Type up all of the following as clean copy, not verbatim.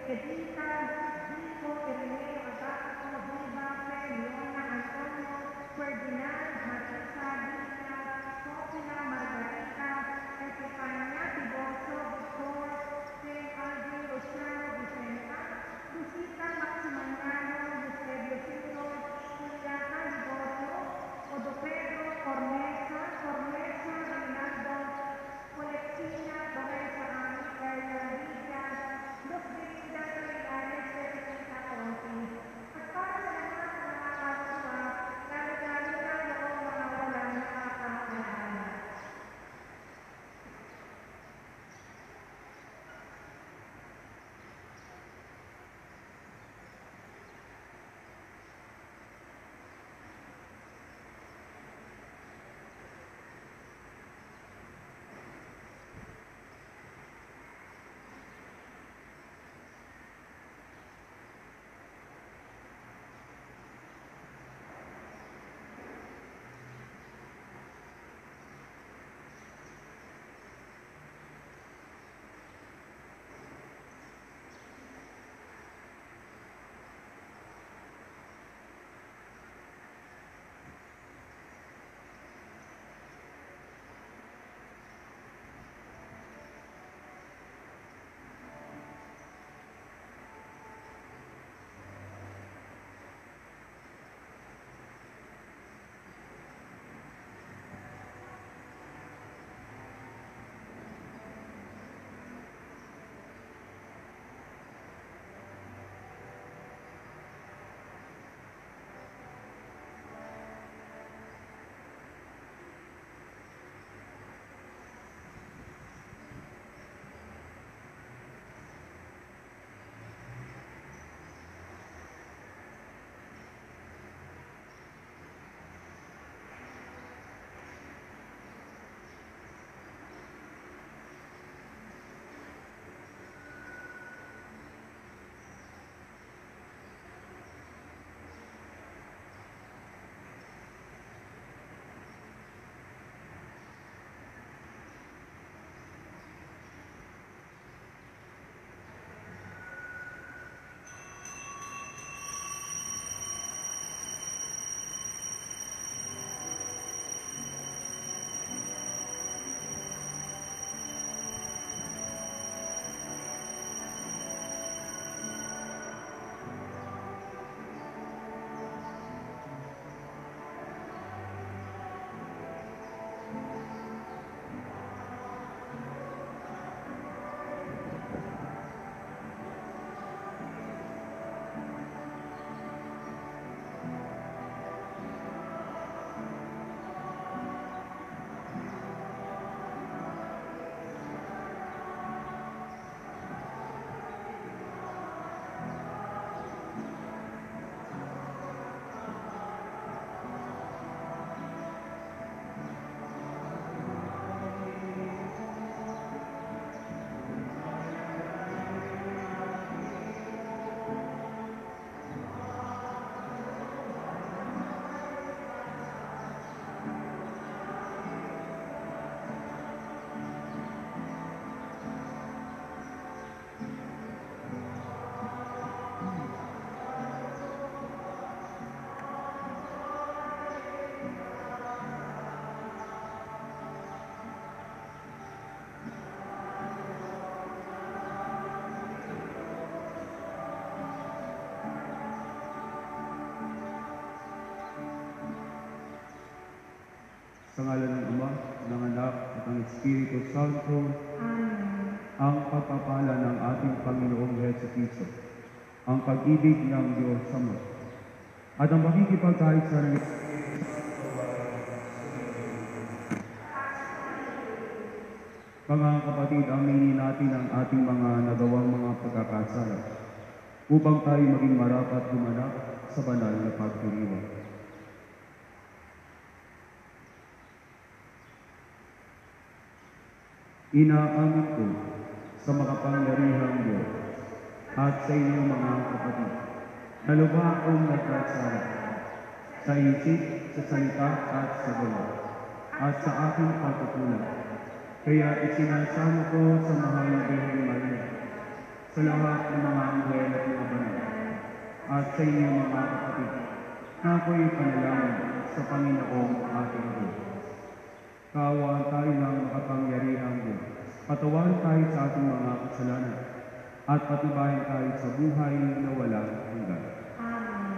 Edita, Vico, Ireneo, Agato, Viva, Leona, Antonio, Ferdinand, Marisa, Lina, Sofia, Margarita, Estefania, Tiboso, Victor, Sten, Alvin, Luciano, Vicenta, Lucita, Maximiliano, Eusebio Cito, Juliana, Liboso, Odopedro, Cornesa, Reinaldo, Colexina, Vanessa, Ani, Erla, Lydia, Luz Belinda, Trillanes, Teresita, Conti. At para sa lahat ng mga kalusa, lalo-lalo na noong mga walang nakakaalala. Sa ngalan ng Ama, ng Anak, at ng Espiritu Santo. Amen. Ang pagpapala ng ating Panginoong Jesucristo, ang pag-ibig ng Diyos Ama, at ang makikipagkaisa ng mga kapatid, aminin natin ang ating mga nagawang mga pagkakasala upang tayo maging marapat gumanap sa banal na pagdiriwang. Inaamin ko sa makapangyarihang Diyos at sa inyong mga kapatid na lubha akong nagkasala sa isip, sa salita at sa gawa at sa aking pagkukulang. Kaya isinasamo ko sa mahal na Birhen Maria, sa lahat ng mga at sa inyong mga kapatid, na ako'y panalangin sa Panginoong ating Diyos. Kaawaan tayo ng makapangyarihang Diyos. Patawarin tayo sa ating mga kasalanan at patibayan tayo sa buhay na walang hanggan. Amen.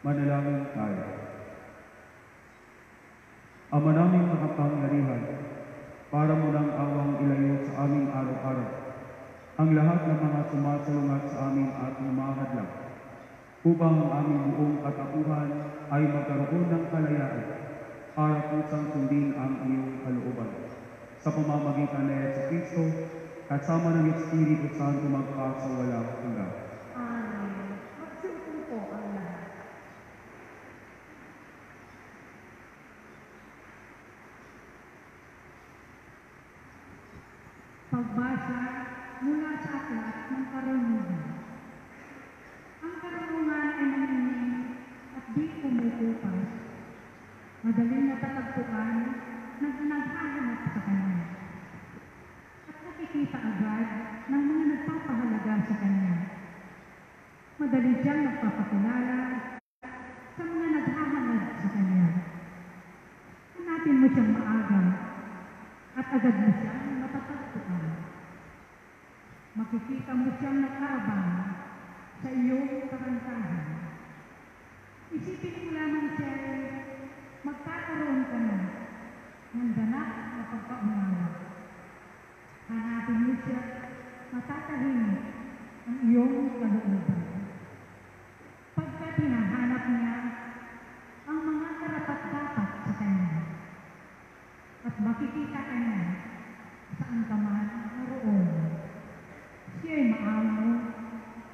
Manalangin tayo. Ama naming makapangyarihan, para mo ng awang ilayo sa aming araw-araw ang lahat ng mga sumasalungat sa amin at humahadlang, upang ang aming buong katapuhan ay magkaroon ng kalayaan para kusang sundin ang iyong kalooban. Sa pamamagitan ni Jesucristo, kasama ng Espiritu Santo magpasawalang hanggan. Amen. Magsuko po ang lahat. Pagbasa mula sa aklat ng karunungan. Ang karunungan ay nanginig at di kumukupas. Madaling natatagpuan na naghahanap sa kanya. At nakikita agad ng mga nagpapahalaga sa kanya. Madali siyang nagpapakilala sa mga naghahanap sa kanya. Hanapin mo siyang maaga at agad mo siyang matatagpuan. Makikita mo siyang nakaabang sa iyong karantahan. Isipin mo lamang siya, magkakaroon ka na ng ganap na pagkaunawa. Hanapin mo siya, matatahimik ang iyong kalooban. Pagkat hinahanap niya ang mga karapat-dapat sa kanya, at makikita ka niya saan ka man naroon. Siya'y maamo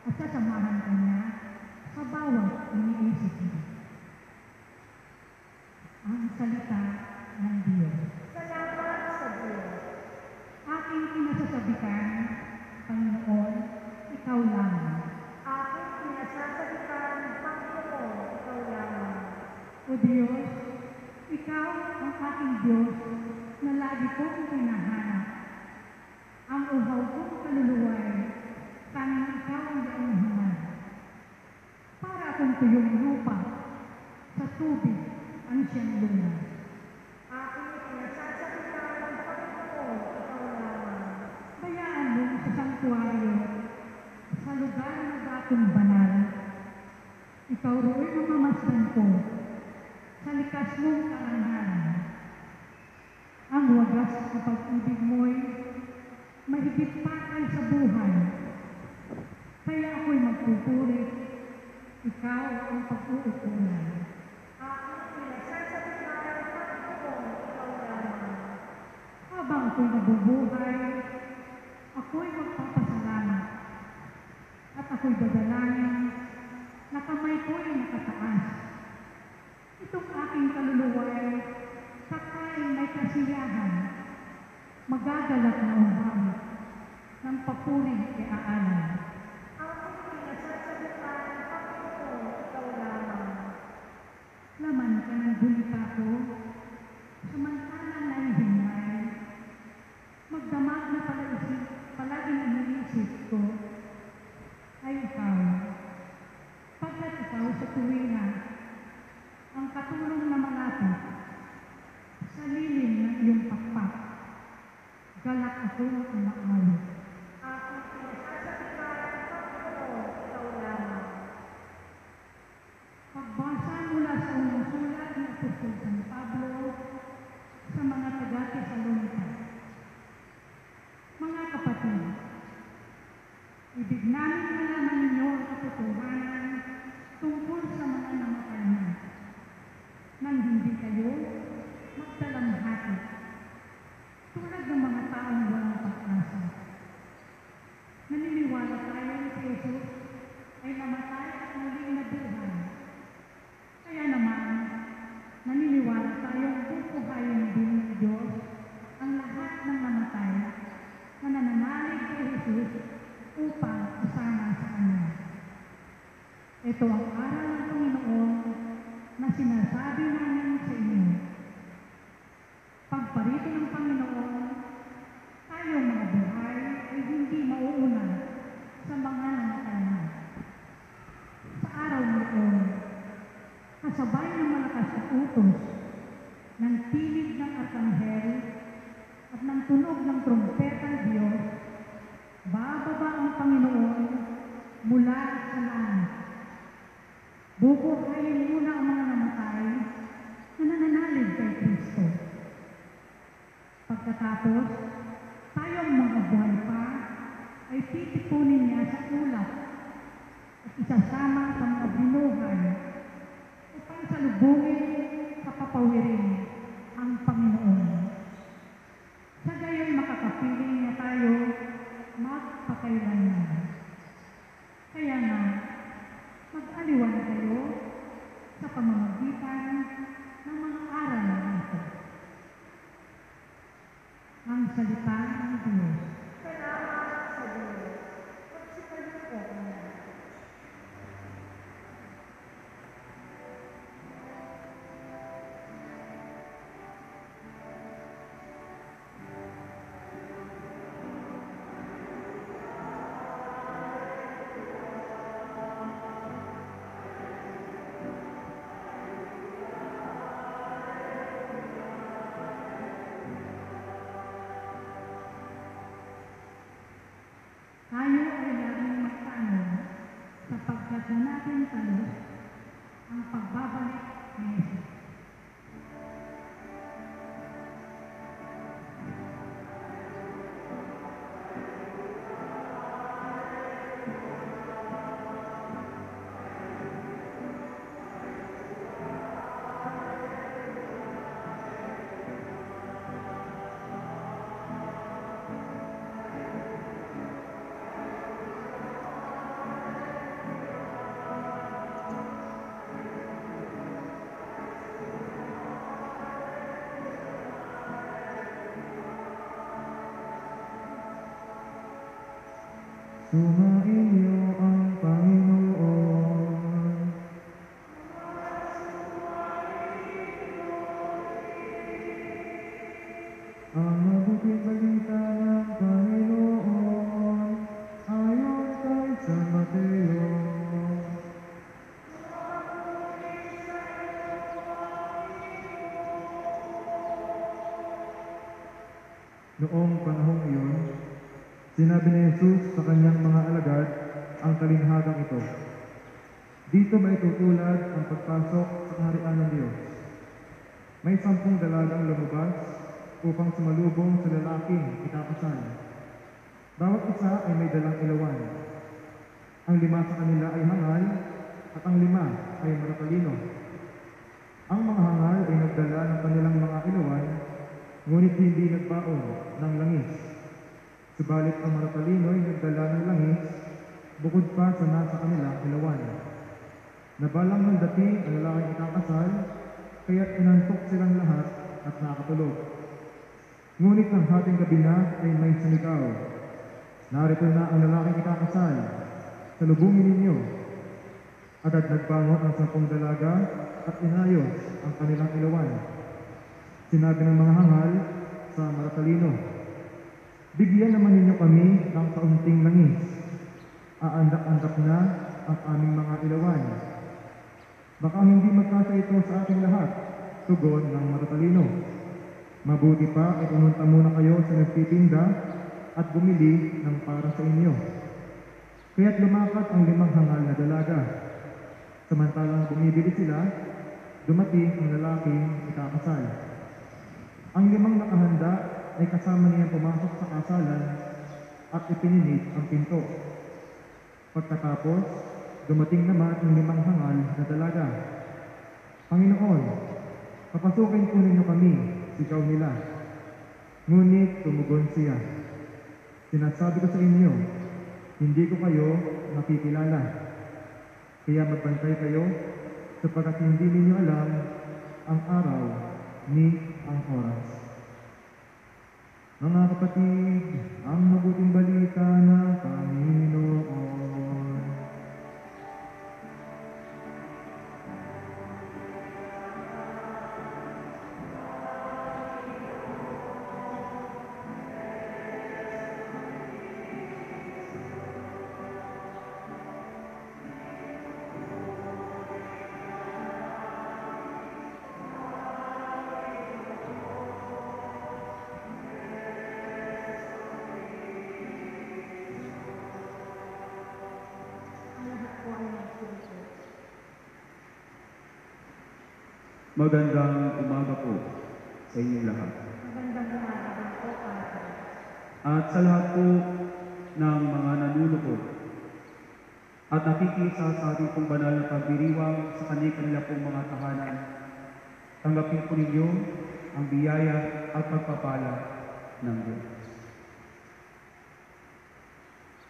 at sasamahan ka niya sa bawat iniisip niya. Ang salita ng Diyos. Salamat sa Diyos. Aking pinasasabikan, Panginoon, ikaw lamang. Aking pinasasabitan, Panginoon, ikaw lamang. O Diyos, ikaw ang aking Diyos na lagi kong hinahanap. Ang uhaw kong kaluluway, tanging ikaw ang iyong human. Para akong tuyong lupa, sa tubig ang siyang luna. Aking pinasasabitan, Panginoon, ikaw lamang. Bayaan mo sa sanktuaryo, sa lugar na dating banal. Ikaw ro'y mamamasdan ko, sa likas mong karangalan. Ang wagas na pag-ibig mo'y mahigit pa kay sa buhay. Kaya ako'y magpupuri, ikaw ang pag-uukulan. Aking pinasasabitan, Panginoon, ikaw lamang. Habang ako'y nabubuhay, ako'y magpapasalamat. At ako'y dadalangin na kamay ko'y nakataas. Itong aking kaluluway, sakaling may kasiyahan, magagalak na umami ng papuring iaalan. Aking pinasasabitan, Panginoon, ikaw lamang. Laman ka ng bulita ko, samantalang nahihimay. Magdamag na palaging iniisip ko, ay ikaw. Pagkat ikaw sa tuwina, ang katulong na malapit, sa lilim ng iyong pakpak, galak ako umaalit. Aking pinasasabitan, Panginoon, ikaw lamang. Pagbasa mula sa unang sulat ng Apostol San Pablo sa mga taga-Tesalonica. Mga kapatid, ibig namin malaman ninyo ang katotohanan tungkol sa mga namatay na, nang hindi kayo magdalamhati, tulad ng mga taong walang pag-asa. Naniniwala tayo na si Jesus ay namatay at muling nabuhay. Kaya naman, naniniwala tayong pupuhayin din ng Diyos ang lahat ng namatay na nananalig kay Jesus upang isama sa Kanya. Ito ang aral ng Panginoon na sinasabi namin sa inyo. Pagparito ng Panginoon, tayong mga buhay ay hindi mauuna sa mga namatay na. Sa araw noon, kasabay ng malakas na utos ng tinig ng arkanghel at ng tunog ng trompetang Diyos, bababa ang Panginoon mula sa langit. Bubuhayin muna ang mga namatay na nananalig kay Kristo. Pagkatapos, tayong mga buhay pa ay titipunin niya sa ulap at isasama sa mga binuhay upang salubungin sa papawirin ang Panginoon. Sa gayon makakapiling niya tayo magpakailanman. Kaya nga, mag-aliwan kayo sa pamamagitan ng mga aral nito. Ang salita ng Diyos. Salamat sa Diyos. Magsipaliko na. Tayo ay laging magtanong sapagkat na natin talos ang pagbabalik ni Jesus. Sumainyo ang Panginoon. Ang mabuting balita ng Panginoon ayon kay San Mateo. Noong panahong iyon, sinabi ni Jesus sa kanyang mga alagad ang kalinhagang ito. Dito may tutulad ang pagpasok sa kaharian ng Diyos. May 10 dalagang lumabas upang sumalubong sa lalaking ikakasal. Bawat isa ay may dalang ilawan. Ang 5 sa kanila ay hangal at ang 5 ay maratalino. Ang mga hangal ay nagdala ng kanilang mga ilawan, ngunit hindi nagbaon ng langis. Subalit ang maratalino ay nagdala ng langis, bukod pa sa nasa kanilang ilawan. Nabalang ng dating ang lalaking ikakasal, kaya't inantok silang lahat at nakatulog. Ngunit ang hating gabi na ay may sumigaw, "Narito na ang lalaking ikakasal, salubungin ninyo." Agad nagbangon ang 10 dalaga at inayos ang kanilang ilawan. Sinabi ng mga hangal sa maratalino, "Bigyan naman ninyo kami ng kaunting langis. Aandak-andak na ang aming mga ilawan. Baka hindi magkasya ito sa ating lahat," tugon ng maratalino. "Mabuti pa ay pumunta muna kayo sa nagtitinda at bumili ng para sa inyo." Kaya't lumakad ang 5 hangal na dalaga. Samantalang bumibili sila, dumating ang lalaking ikakasal. Ang 5 nakahanda ay kasama niyang pumasok sa kasalan at ipininig ang pinto. Pagkatapos, dumating naman ang 5 hangal na dalaga. "Panginoon, papasukin po ninyo kami," sigaw nila. Ngunit tumugon siya, "Sinasabi ko sa inyo, hindi ko kayo nakikilala. Kaya magbantay kayo, sapagkat hindi ninyo alam ang araw ni ang oras." Mga kapatid, ang mabuting balita ng Panginoon. Ang lahat po ay magsusunod. Magandang umaga po sa inyong lahat. Magandang umaga din po, Padre. At sa lahat po ng mga nanunukod at nakikisa sa ating pong banal na pagdiriwang sa kanila pong mga tahanan, tanggapin po ninyo ang biyaya at pagpapala ng Diyos.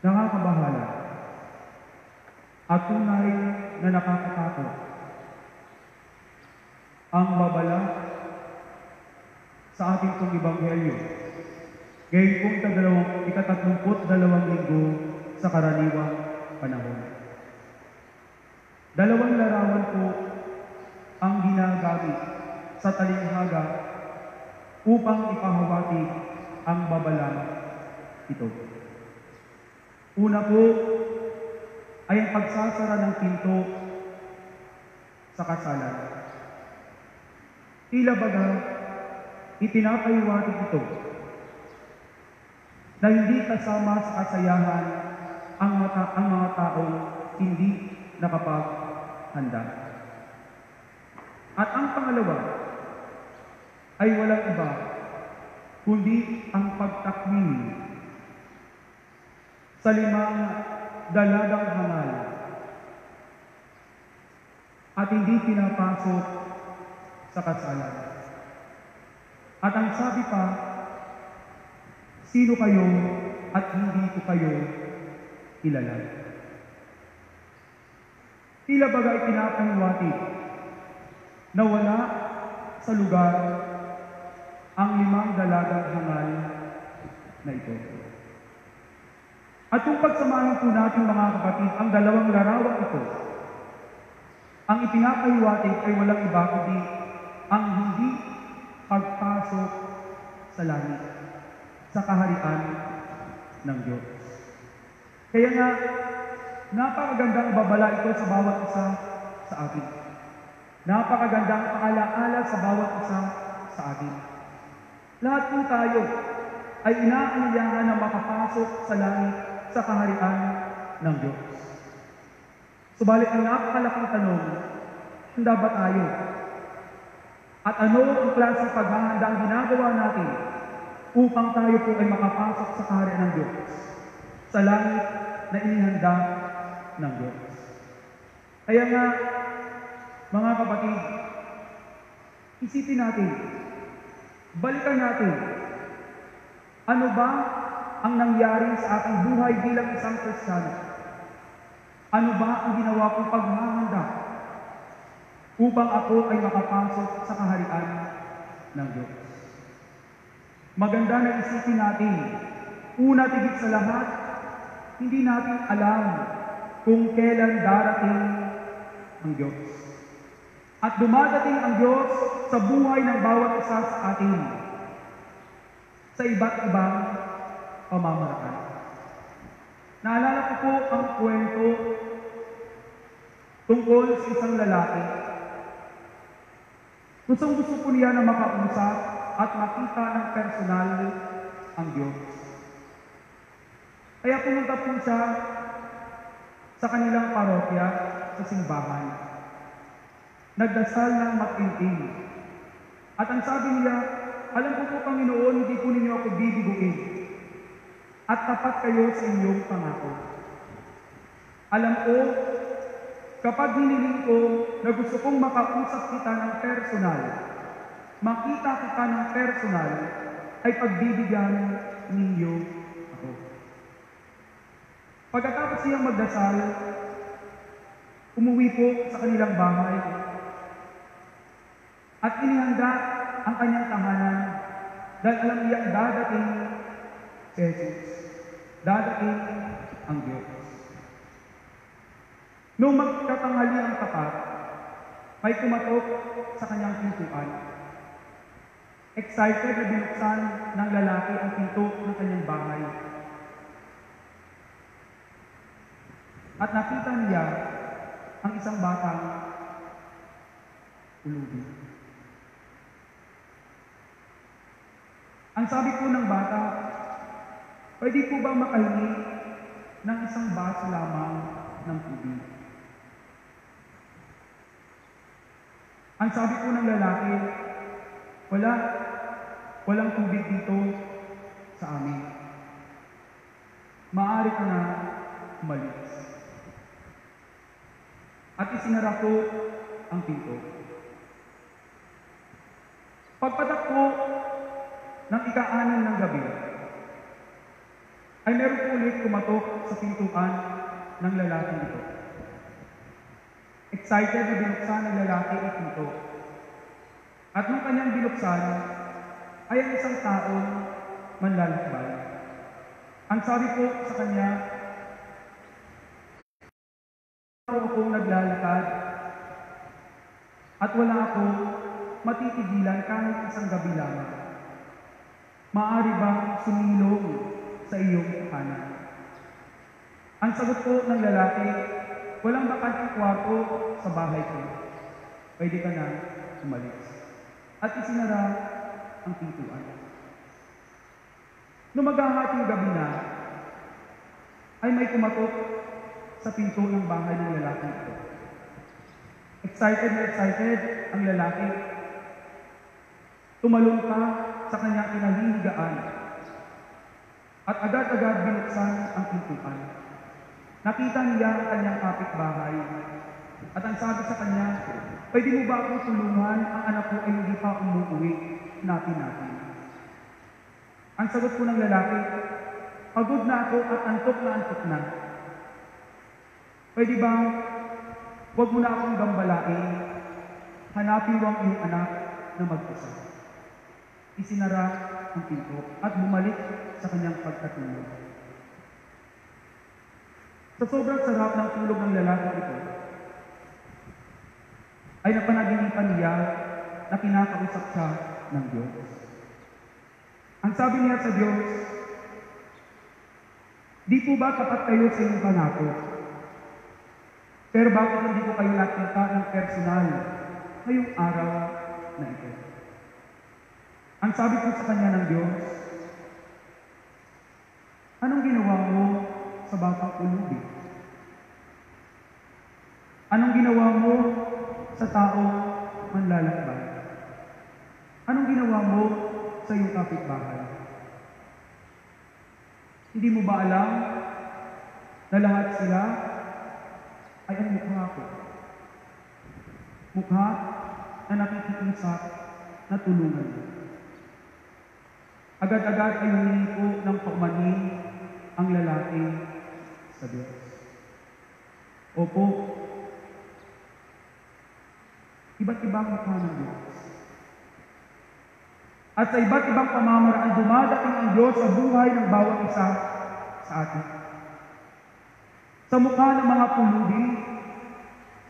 Nakakabahala at tunay na nakakatakot ang babala sa ating pong Ebanghelyo. Ngayon pong ika-32 linggo sa karaniwang panahon. Dalawang larawan po ang ginagamit sa talinghaga upang ipahawati ang babala ito. Una po ay ang pagsasara ng pinto sa kasalan. Tila baga, itinapayuwatig ito na hindi kasama sa kasayahan ang mga taong hindi nakapaghanda. At ang pangalawa ay walang iba kundi ang pagtakwil sa 5 dalagang hangal at hindi pinapasok sa kasalan. At ang sabi pa, sino kayo at hindi ko kayo kilala. Tila baga ipinapahiwatig na wala sa lugar ang 5 dalagang hangal na ito. At kung pagsamahin po natin mga kapatid, ang dalawang larawang ito, ang ipinapahiwatig ay walang iba kundi ang hindi pagpasok sa langit, sa kaharian ng Diyos. Kaya nga, napakagandang babala ito sa bawat isa sa atin. Napakagandang paalaala sa bawat isa sa atin. Lahat po tayo ay inaanyayahan na makapasok sa langit, sa kaharian ng Diyos. Subalit ang napakalaking tanong, handa ba tayo? At ano ang klaseng paghahanda ang ginagawa natin upang tayo po ay makapasok sa kaharian ng Diyos, sa langit na inihanda ng Diyos? Kaya nga, mga kapatid, isipin natin, balikan natin, ano ba ang nangyari sa ating buhay bilang isang Kristiyano? Ano ba ang ginawa kong paghahanda upang ako ay makapasok sa kaharian ng Diyos? Maganda na isipin natin, una tigit sa lahat, hindi natin alam kung kailan darating ang Diyos. At dumadating ang Diyos sa buhay ng bawat isa sa atin sa iba't ibang pamamaraan. Naalala ko po ang kwento tungkol sa isang lalaki. Gusto po niya na makausap at makita ng personal ang Diyos. Kaya pumunta po siya sa kanilang parokya, sa simbahan. Nagdasal ng matinting. At ang sabi niya, alam ko po, Panginoon, hindi po ninyo ako bibiguin. At tapat kayo sa inyong pangako. Alam ko, kapag hiniling ko na gusto kong makausap kita ng personal, makita kita ng personal, ay pagbibigyan ninyo ako. Pagkatapos siyang magdasal, umuwi po sa kanilang bahay at inihanda ang kanyang tahanan dahil alam niya dadating si Jesus. Dadating ang Diyos. Nung magkatanghali ang tapat, may kumatok sa kanyang pintuan. Excited na binuksan ng lalaki ang pinto ng kanyang bahay. At nakita niya ang isang batang ulubi. Ang sabi po ng bata, pwede po ba makahingi ng isang baso lamang ng tubig? Ang sabi po ng lalaki, walang tubig dito sa amin. Maaari ka na umalis. At isinara ko ang pinto. Pagpatak po ng ika-6 ng gabi, ay meron po ulit kumatok sa pintuan ng lalaking ito. Excited na binuksan ng lalaki ang pinto. At nung kanyang binuksan, ay ang isang taong manlalakbay. Ang sabi po sa kanya, akong naglalakad at wala akong matitigilan kahit isang gabi lamang. Maaari bang sumilong sa iyong kanan? Ang sagot po ng lalaki, walang bakanteng kwarto sa bahay ko. Pwede ka na umalis. At isinara ang pintuan. Nung maghahating gabi na, ay may kumatok sa pinto ng bahay ng lalaki ito. Excited na excited ang lalaki. Tumalon pa sa kanyang kinahihigaan at agad-agad binuksan ang pintuan. Nakita niya ang kanyang kapitbahay at ang sabi sa kanya, pwede mo ba akong tulungan? Ang anak ko ay hindi pa umuwi. Natin. Ang sagot po ng lalaki, pagod na ako at antok na. Pwede bang huwag mo na akong gambalain, hanapin mo ang iyong anak na mag-isa. Isinara ang pinto at bumalik sa kanyang pagkatulog. Sa sobrang sarap ng tulog ng lalaki ito, ay napanaginipan niya na kinakausap siya ng Diyos. Ang sabi niya sa Diyos, di po ba tapat kayo sa inyong pangako? Pero bakit hindi ko kayo nakita ng personal ngayong araw na ito? Ang sabi ko sa kanya ng Diyos, anong ginawa mo sa batang ulubi? Anong ginawa mo sa taong manlalakbay? Anong ginawa mo sa iyong kapitbahay? Hindi mo ba alam na lahat sila ay ang mukha ko? Mukha na nakikisap na tulungan mo. Agad-agad ay humingi po ng paumanhin ang lalaki sa Diyos. Opo, iba't ibang mukha ng Diyos. At sa iba't ibang pamamaraan, dumadating ang Diyos sa buhay ng bawat isa sa atin. Sa mukha ng mga pulubi,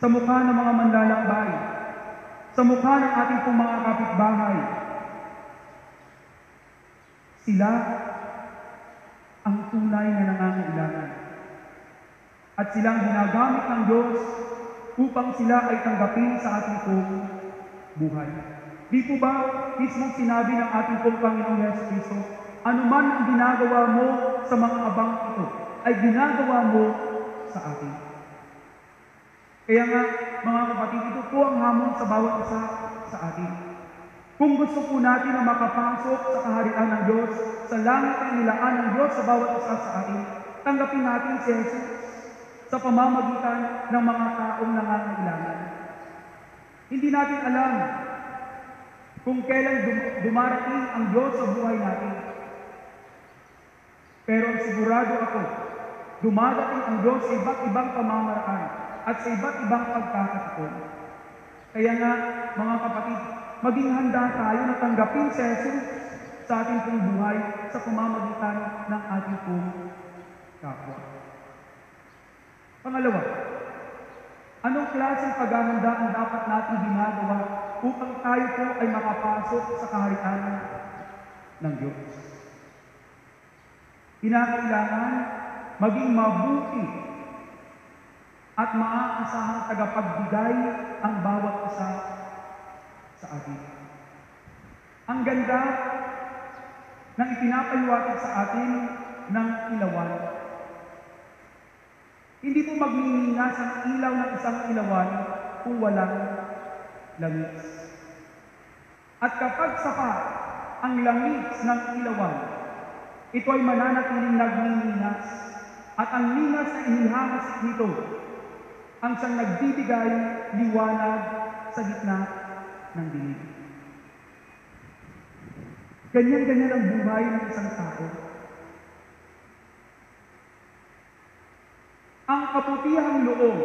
sa mukha ng mga manlalakbay, sa mukha ng ating pong mga kapitbahay, sila ang tunay na nangangailangan. At silang ginagamit ng Diyos upang sila ay tanggapin sa ating pong buhay. Di po ba mismong sinabi ng ating pong Panginoong Jesucristo, anuman ang ginagawa mo sa mga abang ito, ay ginagawa mo sa atin. Kaya nga, mga kapatid, ito po ang hamon sa bawat isa sa atin. Kung gusto po natin na makapasok sa kaharian ng Diyos, sa langit na nilaan ng Diyos sa bawat isa sa atin, tanggapin natin si Jesus sa pamamagitan ng mga taong nangangailangan. Hindi natin alam kung kailan dumarating ang Diyos sa buhay natin. Pero sigurado ako, dumadating ang Diyos sa iba't ibang pamamaraan at sa iba't ibang pagkakataon. Kaya nga, mga kapatid, maging handa tayo na tanggapin si Jesus sa ating pong buhay sa pamamagitan ng ating pong kapwa. Pangalawa, anong klaseng paghahanda ang dapat natin ginagawa upang tayo po ay makapasok sa kaharian ng Diyos? Kinakailangan maging mabuti at maaasahang tagapagbigay ang bawat isa sa atin. Ang ganda ng ipinapaliwanag sa atin ng ilawan. Hindi po magniningas ang ilaw ng isang ilawan kung walang langis. At kapag sapat ang langis ng ilawan, ito ay mananatiling nagninginas, at ang ningas na inihahas nito ang siyang nagbibigay liwanag sa gitna ng dilim. Ganyan-ganyan ang buhay ng isang tao. Ang kaputihang loob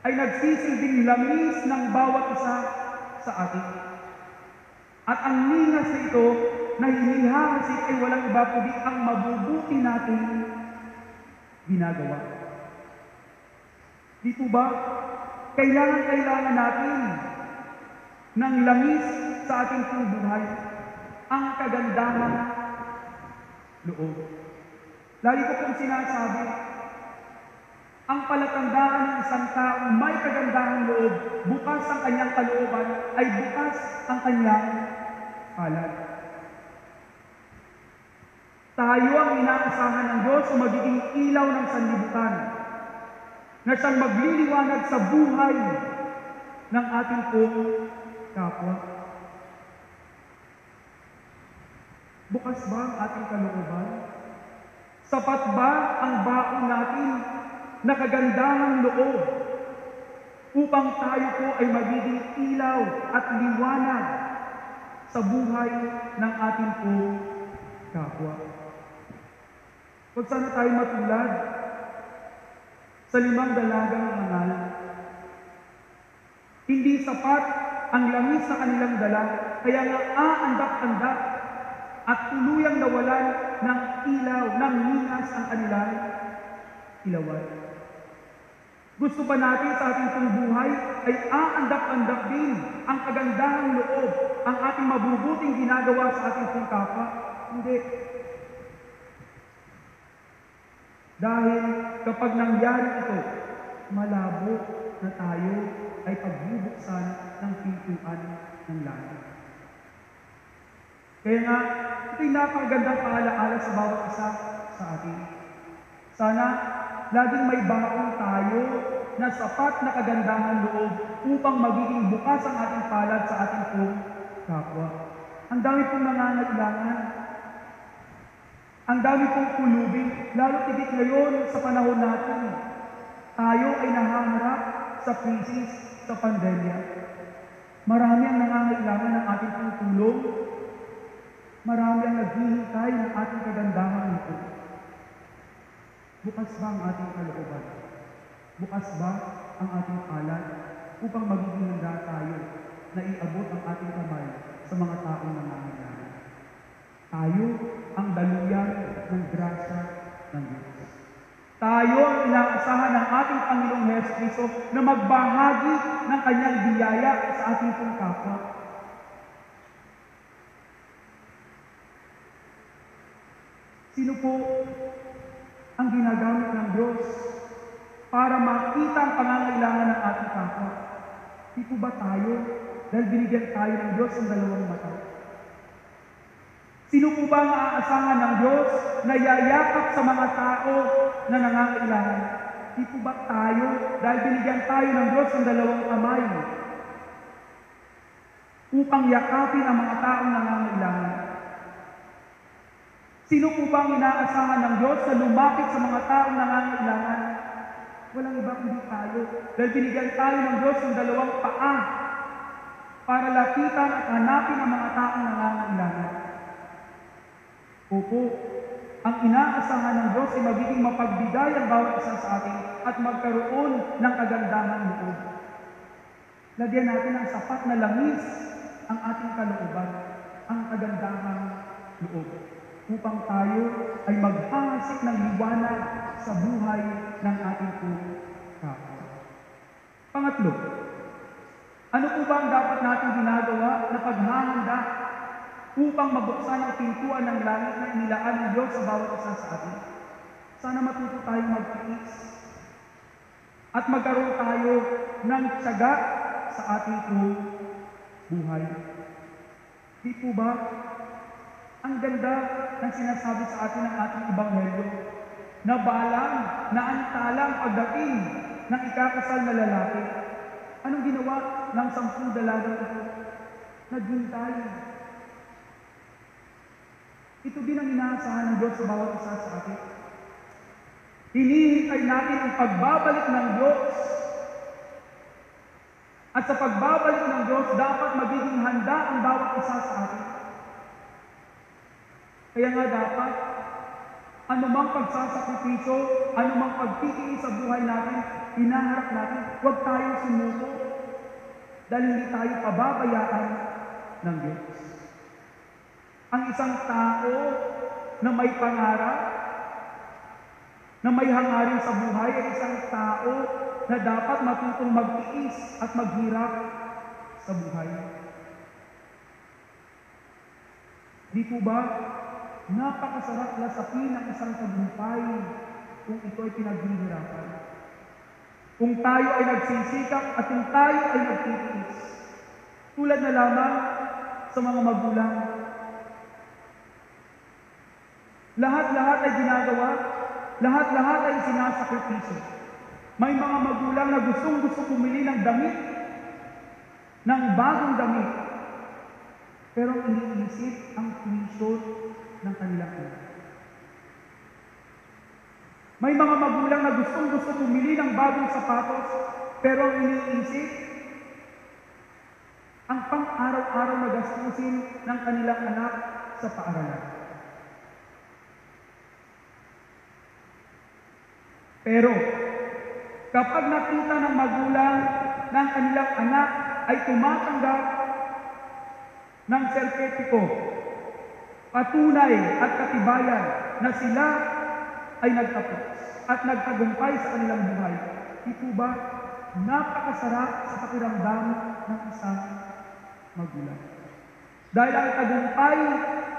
ay nagsisilbing langis ng bawat isa sa atin. At ang ningas na ito na hinihahasit ay walang iba kundi ang mabubuti nating ginagawa. Di po ba? Kailangan natin ng langis sa ating buhay, ang kagandahan loob. Lagi ko pong sinasabi, ang palatandaan ng isang taong may kagandahang loob, bukas ang kanyang kalooban, ay bukas ang kanyang palad. Tayo ang inaasahan ng Diyos o magiging ilaw ng sanlibutan na siyang magliliwanag sa buhay ng ating pong kapwa. Bukas ba ang ating kalooban? Sapat ba ang baon natin na kagandahang loob upang tayo po ay magiging ilaw at liwanag sa buhay ng ating pong kapwa? Huwag sana tayo matulad sa 5 dalagang mangal. Hindi sapat ang langis sa kanilang dala, kaya nga aandak-andak at tuluyang nawalan ng ilaw, ng ningas ang kanilang ilawan. Gusto ba natin sa ating pong buhay ay aandak-andak din ang kagandahang loob, ang ating mabubuting ginagawa sa ating pong kapwa? Hindi. Dahil kapag nangyari ito, malabo na tayo ay pagbubuksan ng pintuan ng langit. Kaya nga, ito'y napakagandang paalaala sa bawat isa sa atin. Sana, laging may baon tayo na sapat na kagandahan loob upang magiging bukas ang ating palad sa ating pong kapwa. Ang dami pong nangangailangan. Ang dami pong kulubing, lalo tigit ngayon sa panahon natin. Tayo ay nahaharap sa krisis, sa pandemya. Marami ang nangangailangan ng ating pong tulong. Marami ang naghihintay ng ating kagandahan nito. Bukas ba ang ating kalooban? Bukas ba ang ating palad upang magiging handa tayo na iabot ang ating kamay sa mga taong nangangailangan? Tayo ang daluyan ng grasya ng Diyos. Tayo ang inaasahan ng ating Panginoong Jesucristo na magbahagi ng kanyang biyaya sa ating pong kapwa. Sino po ang ginagamit ng Diyos para makita ang pangangailangan ng ating kapwa? Di po ba tayo? Dahil binigyan tayo ng Diyos ng 2 mata. Sino po ba ang aasahan ng Diyos na yayakap sa mga tao na nangangailangan? Di po ba tayo? Dahil binigyan tayo ng Diyos ng 2 kamay upang yakapin ang mga taong nangangailangan. Sino po ba ang inaasahan ng Diyos na lumapit sa mga taong nangangailangan? Walang iba kundi tayo. Dahil binigyan tayo ng Diyos ng 2 paa para lapitan at hanapin ang mga taong nangangailangan. Opo, ang inaasahan ng Diyos ay magiging mapagbigay ang bawat isa sa atin at magkaroon ng kagandahan loob. Lagyan natin ng sapat na langis ang ating kalooban, ang kagandahan loob, upang tayo ay maghahasik ng liwanag sa buhay ng ating pong kapwa. Pangatlo, ano po ba ang dapat natin ginagawa na paghahanda upang mabuksan ang pintuan ng langit na inilaan ng Diyos sa bawat isa sa atin? Sana matuto tayong magtiis at magkaroon tayo ng tiyaga sa ating buhay. Di po ba? Ang ganda ng sinasabi sa atin ng ating Ebanghelyo na balang, na antalang pagdating ng ikakasal na lalaki. Anong ginawa ng 10 dalagang ito? Naghintay. Ito din ang inaasahan ng Diyos sa bawat isa sa atin. Hinihintay natin ang pagbabalik ng Diyos. At sa pagbabalik ng Diyos, dapat magiging handa ang bawat isa sa atin. Kaya nga dapat, anumang pagsasakripisyo, anumang pagtitiis sa buhay natin, hinaharap natin, huwag tayong sumuko dahil hindi tayo pababayaan ng Diyos. Ang isang tao na may pangarap, na may hangarin sa buhay, ay isang tao na dapat matutong magtiis at maghirap sa buhay. Di po ba, napakasarap lasapin ng isang tagumpay kung ito ay pinaghihirapan. Kung tayo ay nagsisikap at kung tayo ay nagtitiis. Tulad na lamang sa mga magulang. Lahat-lahat ay ginagawa, lahat-lahat ay sinasakripisyo. May mga magulang na gustong-gusto pumili ng damit, ng bagong damit, pero iniisip ang tuition ng kanilang anak. May mga magulang na gustong-gusto pumili ng bagong sapatos, pero ang iniisip ang pang-araw-araw na gastusin ng kanilang anak sa paaralan. Pero, kapag nakita ng magulang ng kanilang anak ay tumatanggap ng sertipiko, patunay at katibayan na sila ay nagtapos at nagtagumpay sa kanilang buhay, ito ba napakasarap sa pakiramdam ng isang magulang? Dahil ang tagumpay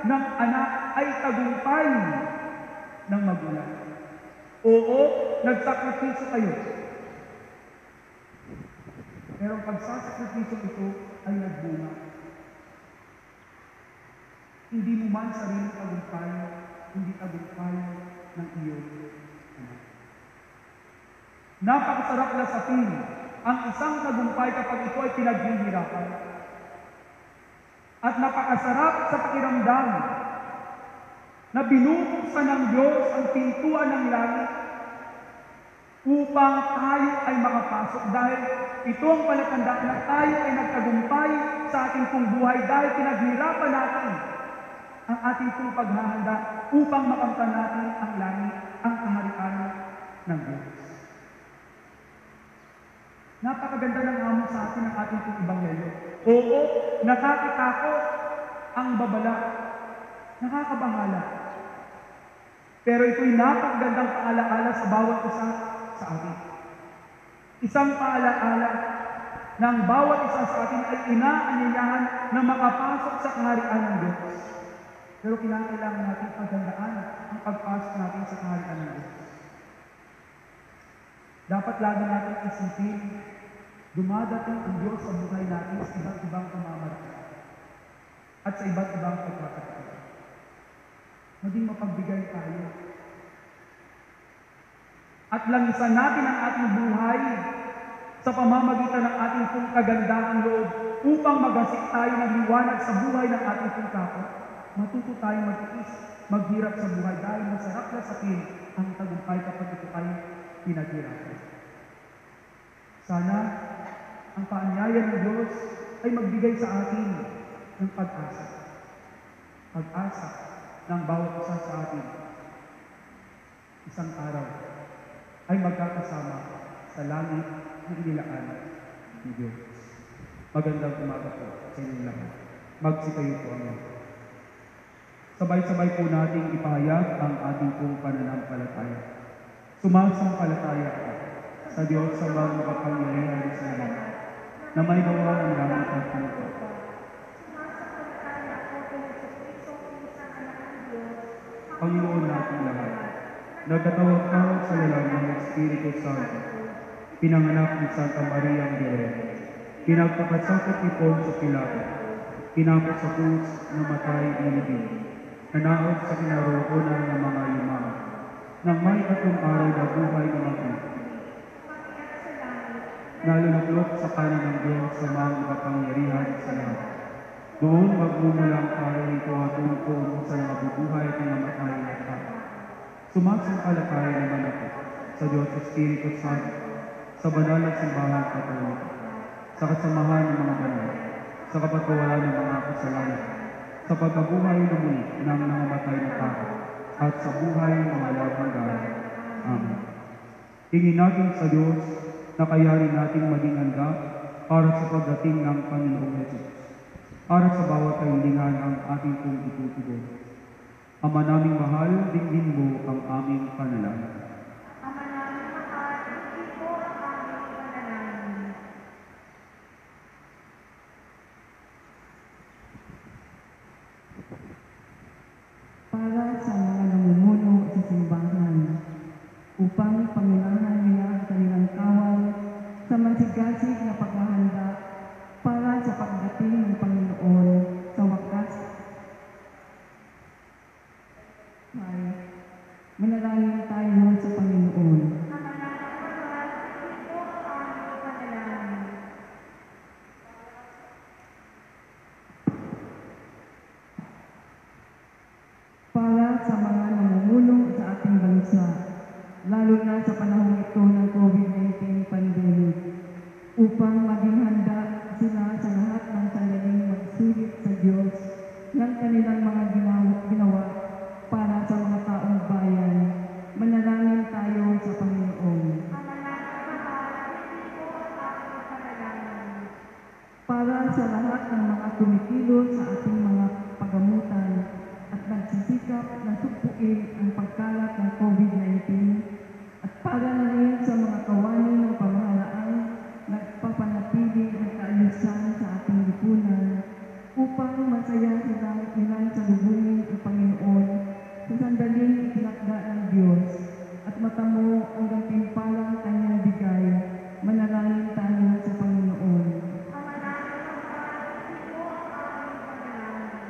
ng anak ay tagumpay ng magulang. Oo, nagsakripisyo kayo. Pero ang pagsasakripisyo ito ay nagbunga. Hindi mo man sarili tagumpay, hindi tagumpay ng iyong anak. Napakasarap na sapin ang isang tagumpay kapag ito ay pinaghihirapan. At napakasarap sa pakiramdam na binubuksan ng Diyos ang pintuan ng langit upang tayo ay makapasok dahil ito ang palatandaan na tayo ay nagtagumpay sa ating pong buhay dahil pinaghirapan natin ang ating pong paghahanda upang makamtan natin ang langit, ang kaharian ng Diyos. Napakaganda ng hamon sa atin ang ating pong ebanghelyo. Oo, nakakatakot ang babala, nakakabahala. Pero ito'y napakagandang paalaala sa bawat isa sa atin. Isang paalaala na ang bawat isa sa atin ay inaanyayahan na makapasok sa kaharian ng Diyos. Pero kailangan natin paghandaan ang pagpasok natin sa kaharian ng Diyos. Dapat lagi natin isipin, dumadating ang Diyos sa buhay natin sa iba't ibang pamamaraan at sa iba't ibang pagkakataon. Maging mapagbigay tayo. At langisan natin ang ating buhay sa pamamagitan ng ating pong kagandahang loob upang magasik tayo ng liwanag sa buhay ng ating pong kapwa. Matuto tayong magtiis, maghirap sa buhay dahil masarap na sapin ang tagumpay kapag ito ay pinaghirapan. Sana ang paanyaya ng Diyos ay magbigay sa atin ng pag-asa. Pag-asa ng bawat isa sa atin. Isang araw ay magkakasama sa langit na inilaan ng Diyos. Magandang umaga po sa inyong lahat. Magsitayo po ang lahat. Sabay-sabay po nating ipahayag ang ating pong pananampalataya. Sumasampalataya po sa Diyos sa mga makapangyarihan sa lahat na may gawa ng langit at lupa. Panginoon nating lahat, nagkatawag-tawag sa lalang ng Espiritu Santo, pinanganak ni Santa Maria Magdalena, pinagpapasakot ni Poncio Pilato, kinapos sa krus, namatay, inibig, nanaog sa kinaroonan ng mga yumaman, nang may 3 araw na buhay na maging. naluluklok sa kanan ng Diyos sa mga makapangyarihan sa lahat. Doon magmumulang parang ito at tungkol sa nabubuhay at namatay na tao. Sumasampalakay naman ako sa Diyos Espiritu Santo, sa banal na simbahan Katoliko, sa kasamahan ng mga banal, sa kapatawaran ng mga kasalanan, sa pagkabuhay na muli ng nangamatay na tao, at sa buhay ng mga hanggan. Amen. Hingin natin sa Diyos na kayanin nating maging handa para sa pagdating ng Panginoong Hesus, para sa bawat kahilingan ang ating pong itutugon. Ama naming mahal, dinggin mo ang aming panalangin. Ama namin mahal, hindi po ang aming panalangin. Para sa mga namumuno sa simbahan, upang pangunahan nila ang kanilang kawal sa masigasig na paghahanda para sa pagdating ng Panginoon sa wakas. Ay, manalangin tayo sa Panginoon. Ama namin mahal, hindi po ang aming panalangin. Para sa mga namumuno sa ating bansa, lalo na sa panahon ito ng COVID-19 pandemic, upang maging handa sila sa lahat ng sandaling magsulit sa Diyos ng kanilang mga ginawa para sa mga taong bayan. Manalangin tayo sa Panginoon. Ama namin mahal, hindi po ang aming panalangin. Para sa lahat ng mga kumikilos sa ating mga pagamutan at nagsisikap na sugpuin ang pagkalat ng COVID-19, at para na rin sa mga kawani ng pamahalaang nagpapanatili ng kaayusan sa ating lipunan upang masaya silang ilang ang Panginoon sa sandaling itinakda ng Diyos at matamo ang gantimpalang kanyang bigay. Manalangin tayo sa Panginoon. Ama namin mahal, hindi po ang aming panalangin.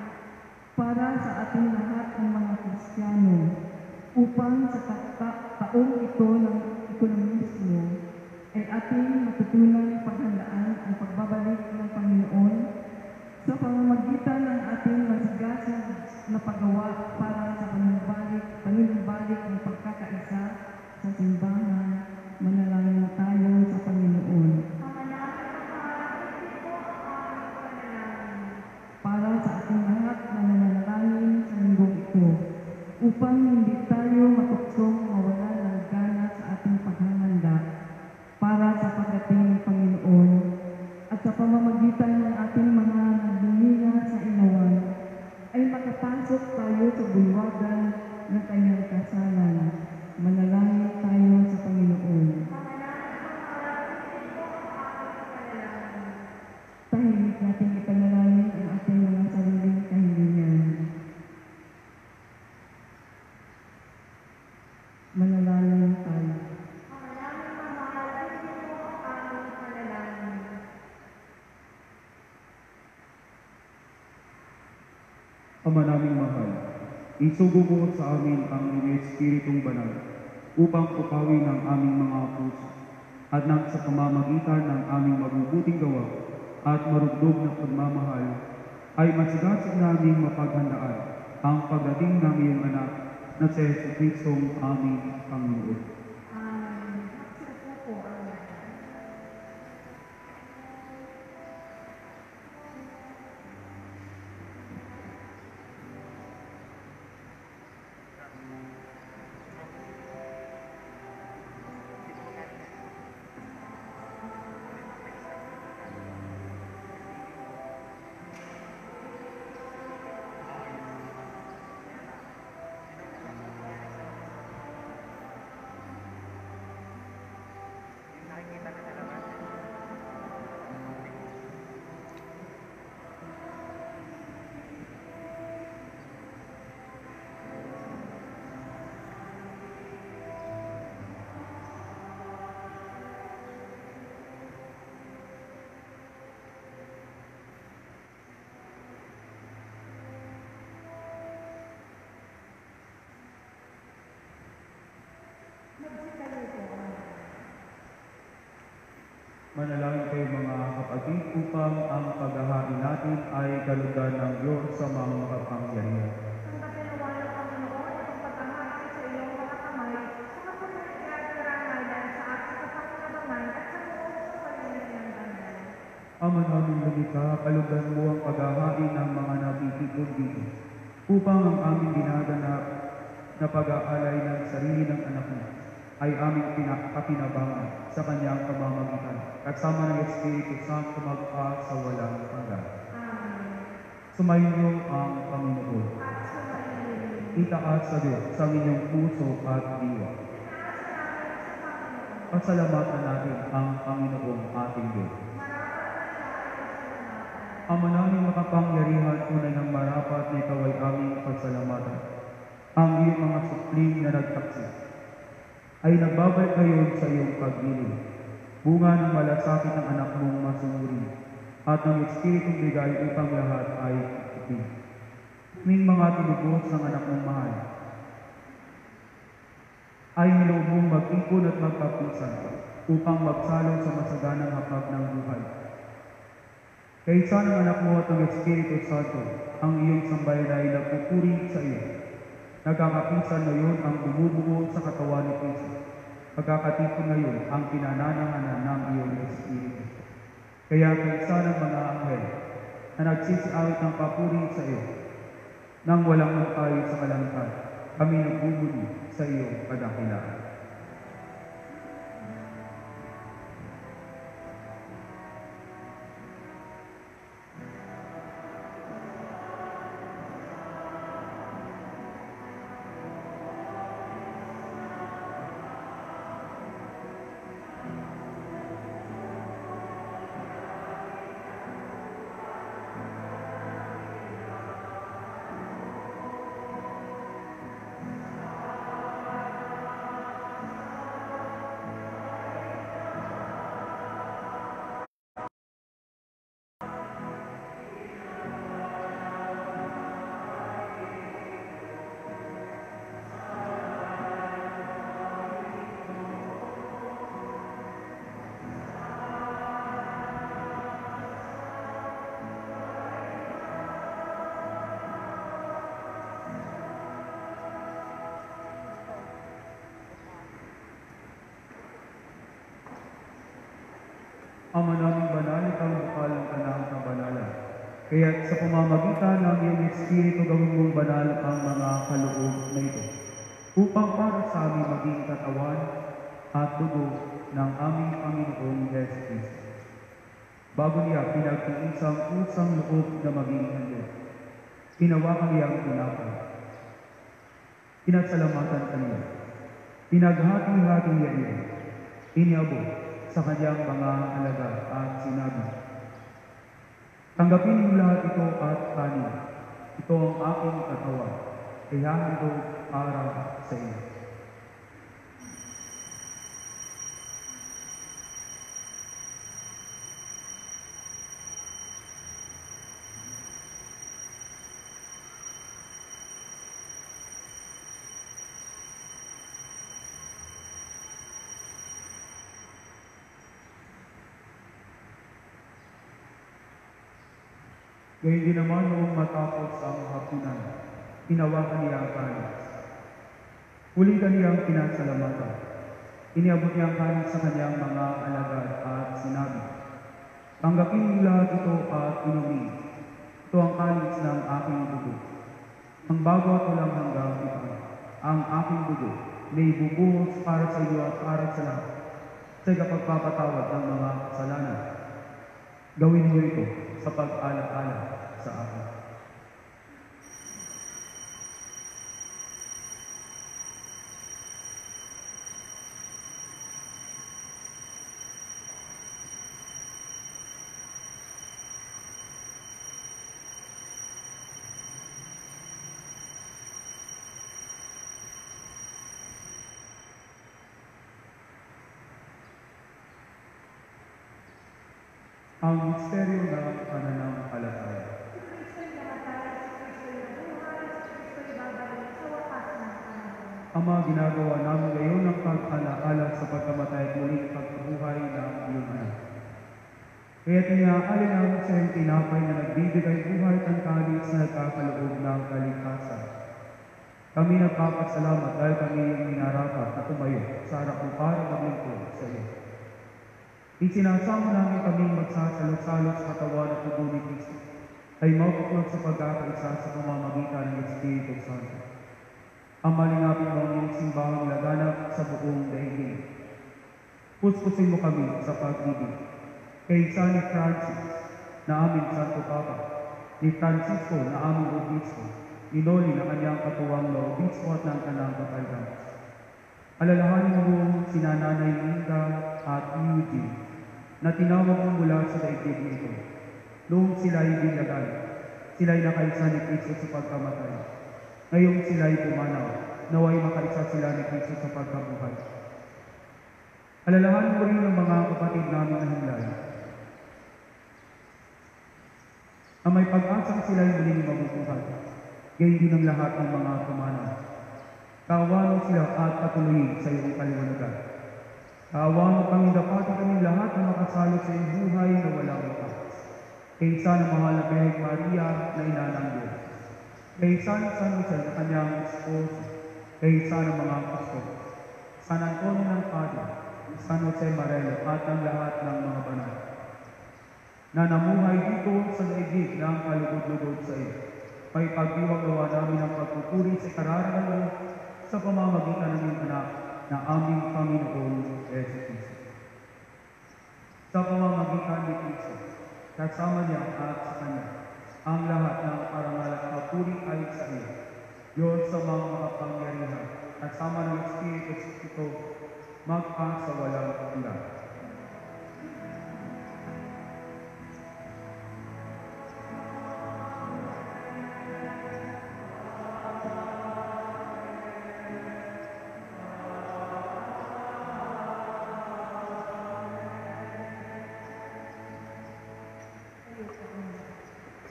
Para sa ating lahat ng mga Kristiyano, upang sa taong ito ng ekonomismo ay ating matutunan paghandaan ang pagbabalik ng Panginoon sa pamamagitan ng ating masigasig na paggawa para sa panunumbalik ng pagkakaisa sa simbahan. Manalangin tayo sa Panginoon. Ama namin mahal, hindi po ang aming panalangin. Para sa ating lahat na nananalangin sa linggong ito, upang hindi tayo matuksong mawala ng gana sa ating paghahanda para sa pagdating ng Panginoon at sa pamamagitan ng ating mga nagninga sa inawan, ay makapasok tayo sa bulwagan ng kanyang kasalan. Manalangin tayo sa Panginoon. Ama namin mahal, hindi po ang aming panalangin. Tahimik natin ipanalangin ang ating mga sariling kahilingan. Manalangin tayo. Ama namin mahal, hindi po ang aming panalangin. Ama naming mahal, isugo mo sa amin ang iyong Espiritong Banal upang pupawin ang aming mga puso at nang sa pamamagitan ng aming mabubuting gawa at marugdog na pagmamahal ay masigasig naming mapaghandaan ang pagdating ng iyong anak na si Jesucristong aming Panginoon. Amen. Magsupo po ang lahat. Manalangin kayo mga kapatid upang ang paghahain natin ay kalugdan ng Diyos sa mga makapangyarihan. Ang kapinawa ng Panginoon at ang pagkahari sa iyong mga kamay, sa kapatid at karangal dahil sa ating kapakinabangan at sa buong sa palinan ng banal. Ama namin lumikha, kalugdan mo ang paghahain ng mga napitikod dito, upang ang aming ginaganap na pag-aalay ng sarili ng anak mo ay aming pinakapinabangan sa kanyang pamamagitan, kasama ng Espiritu Santo magpa sa walang hanggan. Amen. Sumainyo ang Panginoon. At sumayin. Itaas sa Diyos sa inyong puso at diwa. Pasalamatan natin ang Panginoong ating Diyos. Ama namin makapangyarihan, tunay ng marapat na ikaw ay aming pasalamatan. Ang iyong mga supling na nagtaksi ay nagbabalik ngayon sa iyong pagdiling, bunga ng malasakit ng anak mong masunuri, at ng Espiritong bigay upang lahat ay itin. Kaming mga tinubos ng anak mong mahal, ay niloob mong mag-ipon at magkapisan upang magsalo sa masaganang hapag ng buhay. Kaysa ng anak mo at ng Espiritu Santo, ang iyong sambayan ay nagpupuri sa iyo. Nagkakapisan ngayon ang bumubuo sa katawan ni Kristo. Pagkakatipon ngayon ang pinananahanan ng iyong Espiritu. Kaya kaysa ng mga anghel na nagsisiawit ng papuri sa iyo, nang walang magtayo sa kalangitan, kami nagbubuli sa iyong kadakilaan. Ama naming banal, ikaw bukal ng kanang kabanalan. Kaya sa pamamagitan ng iyong Espiritu gawin mong banal ang mga kaloob na ito, upang para sa amin maging katawan at dugo ng aming Panginoong Yesu Cristo. Bago niya pinagtiisang usang loob na maging handog, hinawakan niya ang tinapay. Pinasalamatan kaniya. Pinaghati-hati niya ito. Iniabot sa kanyang mga alagad at sinabi, tanggapin niyo lahat ito at kanin. Ito ang aking katawan, kaya ito para sa iyo. Gayun din naman noong matapos ang hapunan, hinawakan niya ang kanin. Huling kaniyang pinasalamatan. Iniabot niya ang kanin sa kanyang mga alagad at sinabi, tanggapin niyo lahat ito at inumin. Ito ang kanis ng aking dugo. Ang bago at walang hanggang ito, ang aking dugo, na ibubuhos para sa iyo at para sa lahat, sa kapagpapatawad ng mga kasalanan. Gawin niyo ito sa pag-ala-ala sa akin. Ang misteryo ng pananampalataya. Si Kristo'y namatay, si Kristo'y nabuhay, si Kristo'y babalik sa wakas ng panahon. Ama, ginagawa namin ngayon ang pag-alaala sa pagkamatay at muling pagkabuhay ng iyong anak. Kaya't inaalala sa iyong tinapay na nagbibigay buhay at kalis na nagkakaloob ng kaligtasan. Kami nagpapasalamat dahil kami yung minarapat na tumayo sa harap mo para maglingkod sa iyo. Isinasama namin kaming magsasalot-salot sa katawan at tubo ni Kristo ay mabuklod sa pagkakaisa sa pamamagitan ng Espiritu Santo. Ang malingapin mo ang iyong simbahang laganap sa buong daigdig. Puspusin mo kami sa pag-ibig. Kay San Francis na aming Santo Papa, ni Francisco na aming Obispo, ni Loli na kanyang katuwang na Obispo at ng kanang kapalgan. Alalahanin mo sina Nanay Linda at Eugene na tinawag mo mula sa daigdig nito. Noong sila'y binlagay, sila'y nakaisa ni Kristo sa pagkamatay. Ngayong sila'y pumanaw, naway makaisa sila ni Kristo sa pagkabuhay. Alalahanin mo rin ang mga kapatid namin na himlay, ang may pag-asang sila'y muling mabubuhay, gayon din ang lahat ng mga pumanaw. Kaawan mo sila at patuloyin sa iyong kaliwanagan. Kaawan mo kami dapat kami lahat na makasalo sa iyong buhay na walang wakas. Kay San Mahal na Birheng Maria na ina ng Diyos. Kay San Jose na kanyang esposo. Kay San ang mga apostol. San Antonio ng Padre, San Jose Marelo at ang lahat ng mga banal na namuhay dito sa daigdig ng kalugod-lugod sa iyo. May pagdiwang gawa namin ang pagpupuri sa kararangan mo sa pamamagitan ng iyong anak na aming Panginoon Yesu Cristo. Sa pamamagitan ni Cristo, kasama niya at sa Kanya, ang lahat ng parangal at papuri ay sa iyo. Diyos sa mga makapangyarihan, kasama ng Espiritu Santo, magpa sa walang hanggan.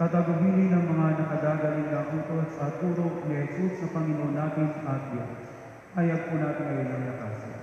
Sa tagubilin ng mga nakadagaling na utos at turo ni Jesus na Panginoon natin at Diyos, hayag po natin ngayon ang lakas.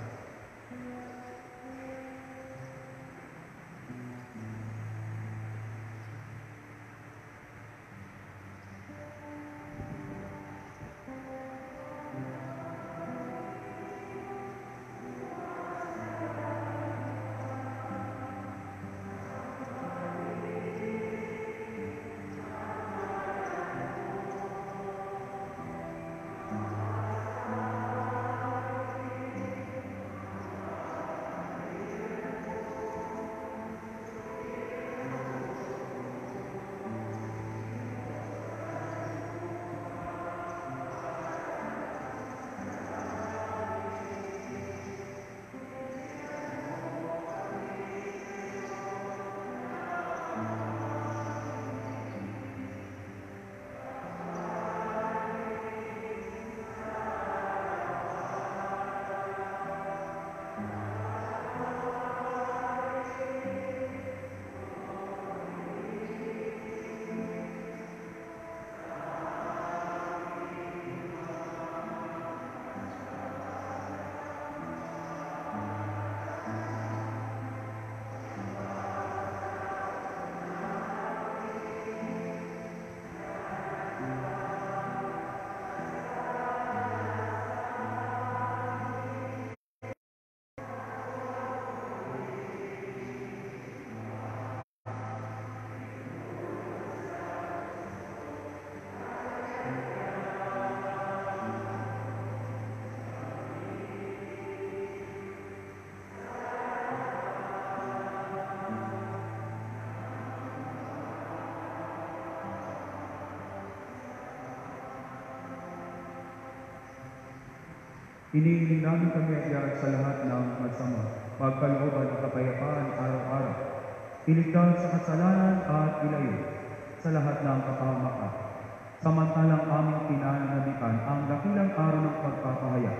Hinihiling namin kami at sa lahat ng masama, pagkalooban at kapayapaan araw-araw, iligtas sa kasalanan at ilayo sa lahat ng kapahamakan. Samantalang aming pinananabikan ang dakilang araw ng pagpapahayag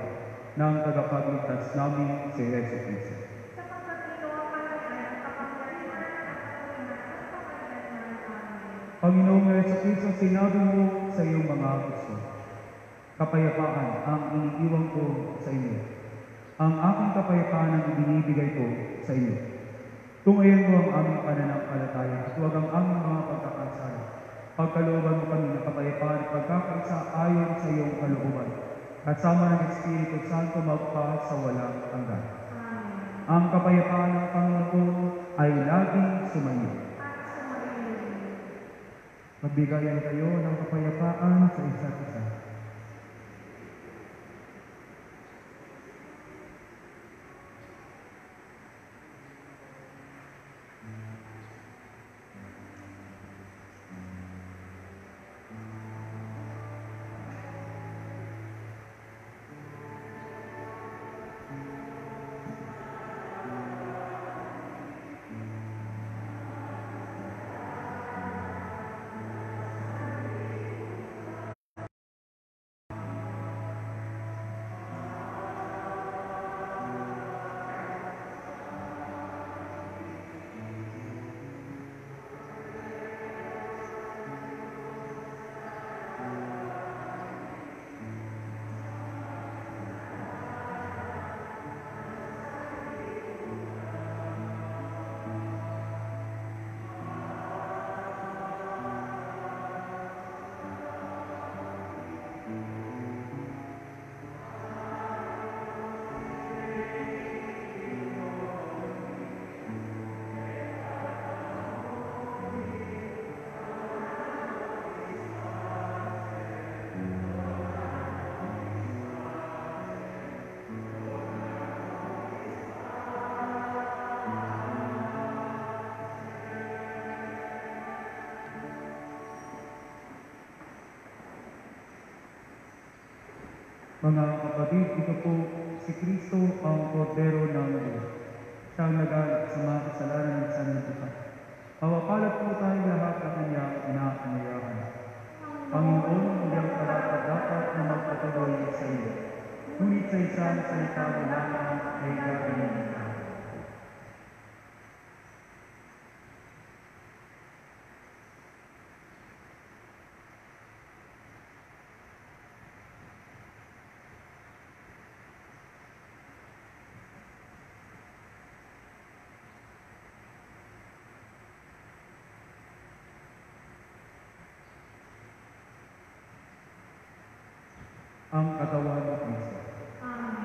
ng tagapagligtas namin si Yesu Cristo. Sapagkat ito ang kalagayan, kapangyarihan at kapangyarihan at kapangyarihan. Amen. Panginoong Yesu Cristo, sinabi mo sa iyong mga apostol, kapayapaan ang iniiwan ko sa inyo. Ang aking kapayapaan ang ibinibigay ko sa inyo. Tungayan mo ang aming pananampalataya at huwag ang aming mga pagkakasala. Pagkalooban mo kami ng kapayapaan at pagkakaisa ayon sa iyong kalooban. Kasama ng Espiritu Santo magpa sa walang hanggan. Ang kapayapaan ng Panginoon ay laging sumayo. Magbigayan kayo ng kapayapaan sa isa't isa. Mga kapatid, ito po si Kristo ang Kordero ng Diyos. Siyang nagalit sa mga kasalanan ng sanlibutan. Mapapalad po tayong lahat na kanyang inaanyayahan. Panginoon, hindi ang karapat-dapat na magpatuloy sa iyo. Ngunit sa isang salita mo lamang ay gagawin ka. Ang katawan ng Kristo. Amen.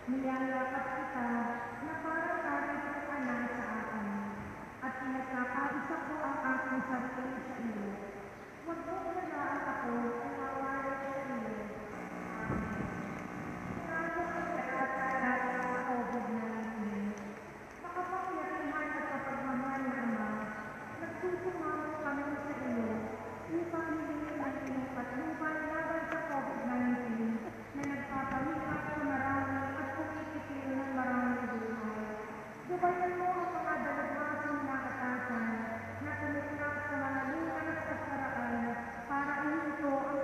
Niyayakap kita na parang narito ka na sa akin at pinagkakaisa ko ang aking sarili sa iyo. Huwag mo unalaan ako kung mawalit sa iyo. Sinabi ang karatat sa COVID-19. Makapangyarihan at kapagmamahal na Ama, nagsusumamo kami sa iyo upang hilingin ang iyong patnubay laban sa COVID-19 na nagpapahirap sa marami at pumipigil ng maraming buhay. Gabayan mo ang mga dalagmasang nakatasan na tumutla sa mga lunas at paraan para ihinto ang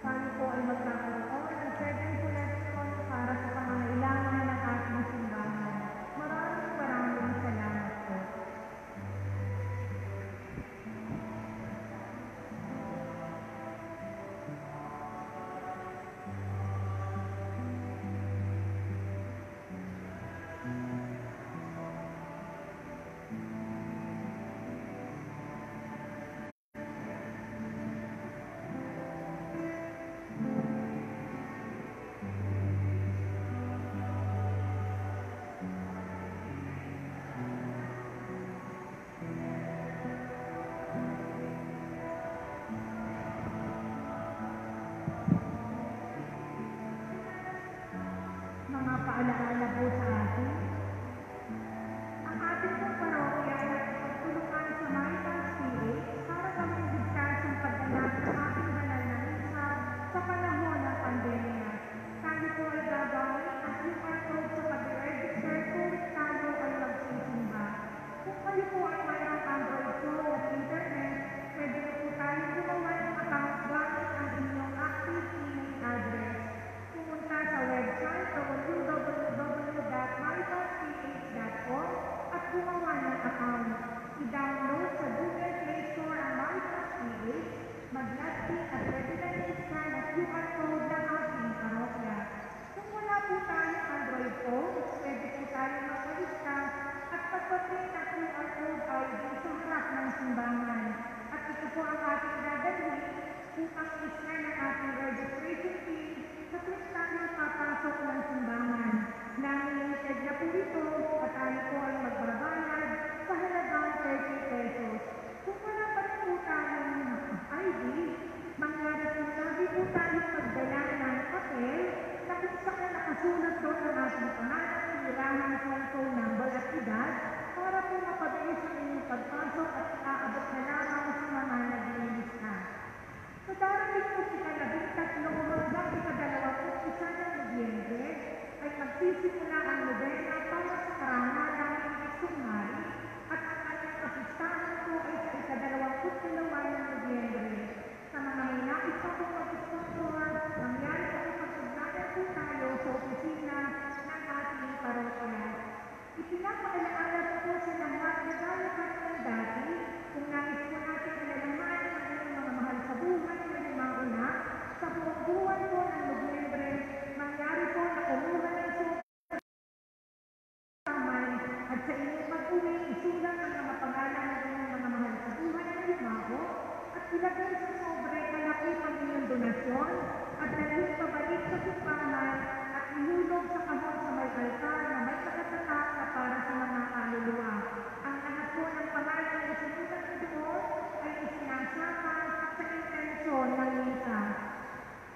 Tayo po ay magkakaroon ng 7 collection para sa pangangailangan ng ating simbahan. Maraming salamat po. Mga paalaala po sa atin. Ang ating pong parokya ay nagtulungan sa Maritas PH para gawing ligtas ang pagganap ng ating banal na misa sa panahon ng pandemya. Tayo po ay gagawin ang QR code sa pag-register tuwing tayo ay magsisimba. Kung kayo po ay mayroong Android phone at internet, pwede na po tayo gumawa ng account gamit ang inyong active email address. Pumunta sa website www.maritasph.org at gumawa ng account. I-download sa Google Play Store ang Maritas PH, mag-login at pwede na i-scan ang QR code ng ating parokya. Kung wala po tayong Android phone, pwede po tayo mag-register at pagpaprint ang QR code ID sa harap ng simbahan. At ito po ang ating dadalhin upang i-scan ang ating registration fee sa tuwing tayo papasok ng simbahan. Nang-limited na po ito at tayo po ay magbabayad sa halagang 30 pesos. Kung wala pa rin po tayong ID, mangyari po lagi po tayong magdala ng papel na kung saan nakasulat doon ang ating pangalan, tirahan, cellphone number at edad para po mapabilis ang inyong pagpasok at aabot na lamang sa mga naglilista. Sa darating po ika-13 hanggang ika-21 ng Nobyembre ay magsisimula ang nobena para sa karangalan ng Iksong Mari at ang kanyang kapistahan po ay sa ika-22 ng Nobyembre. Sa mga may nais pa po mag-sponsor, mangyari po pag-ugnayan po tayo sa opisina ng ating parokya. Ipinapaalala po sa lahat na gaya pa ng dati kung nais po natin alalahanin ang inyong mga mahal sa buhay na lumauna sa buong buwan po ng Nobyembre, mangyari po na kumuha ng suman at sa inyong mag-uwi isulat ang mga pangalan ng inyong mga mahal sa buhay na lumako at ilagay sa sobre kalaki ang inyong donasyon at dalhin pabalik sa simbahan at ihulog sa kahon sa may altar na may pagkatatak na para sa mga kaluluwa. Ang lahat po ng pangalan na sinulat na doon ay isinasapan sa intensyon ng misa.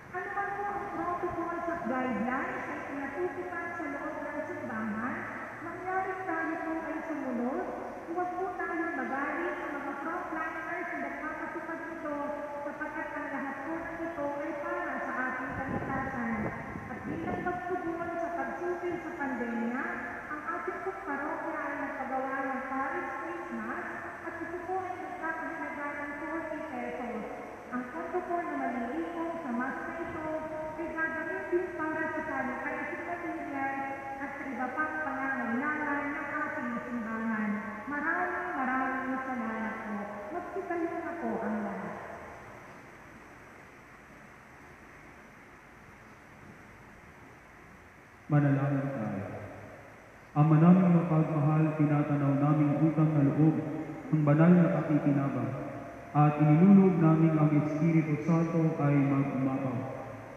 Ano man po ang protocols at guidelines ay pinatutupan sa loob ng simbahan, mangyari tayo po ay sumunod, huwag po tayong magalit sa mga frontliners na nagpapatupad nito sapagkat ang lahat po ng ito ay para sa ating kaligtasan. At bilang pagtugon sa pagsusil sa pandemya, ang ating parokya ay nagpagawa ng Manalangin tayo. Ama naming mapagmahal, tinatanaw naming utang na loob ang banal na pakikinabang at inilulog namin ang Espiritu Santo ay mag-umapaw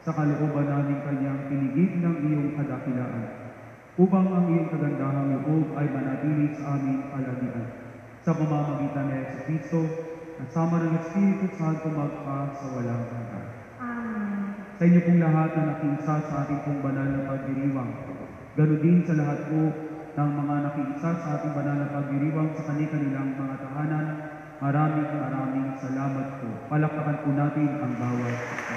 sa kalooban namin kanyang pinigid ng iyong kadakilaan upang ang iyong kagandahang loob ay manatili sa aming palagian. Sa pamamagitan ni Jesucristo, kasama ng Espiritu Santo magpa sa walang hanggan. Amen. Sa inyo pong lahat na nakiisa sa ating pong banal na pagdiriwang, ganoon din sa lahat po ng mga nakiisa sa ating banal na pagdiriwang sa kanilang mga tahanan, maraming salamat po. Palakpakan po natin ang bawat isa.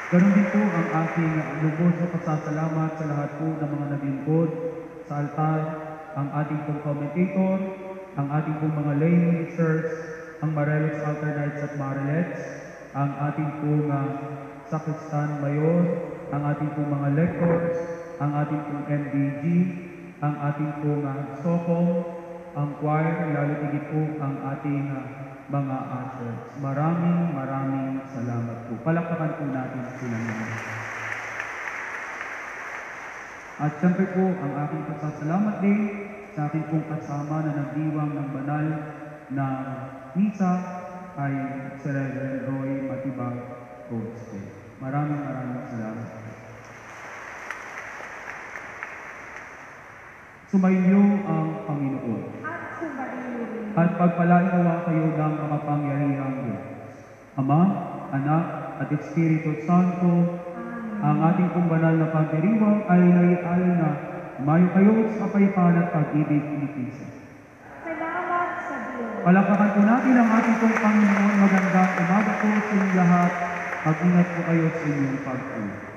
Ganoon din po ang ating lubos na pasasalamat sa lahat po ng mga naglingkod sa altar, ang ating pong commentator, ang ating pong mga lay ministers, ang Morelos Alternites at Marelets, ang ating pong Sacristan Mayor, ang ating pong mga lectors, ang ating pong MDG, ang ating pong Sokong, ang choir, lalo tigit po ang ating mga ushers. Maraming salamat po. Palakpakan po natin sila naman. At siyempre po, ang aking pasasalamat din sa aking pong kasama na nagdiwang ng banal na misa ay si Reverend Roy Matibag Coates. Maraming salamat. Sumainyo ang Panginoon. At sumainyo rin. At pagpalain nawa kayo ng makapangyarihang Diyos. Ama, Anak, at Espiritu Santo, ang ating pong banal na pagdiriwang ay naialay na umayo kayo sa kapayapaan at pag-ibig ni Kristo. Salamat sa Diyos. Palakpakan po natin ang ating pong Panginoon. Magandang umaga po sa inyong lahat. Mag-ingat po kayo sa inyong pag-uwi.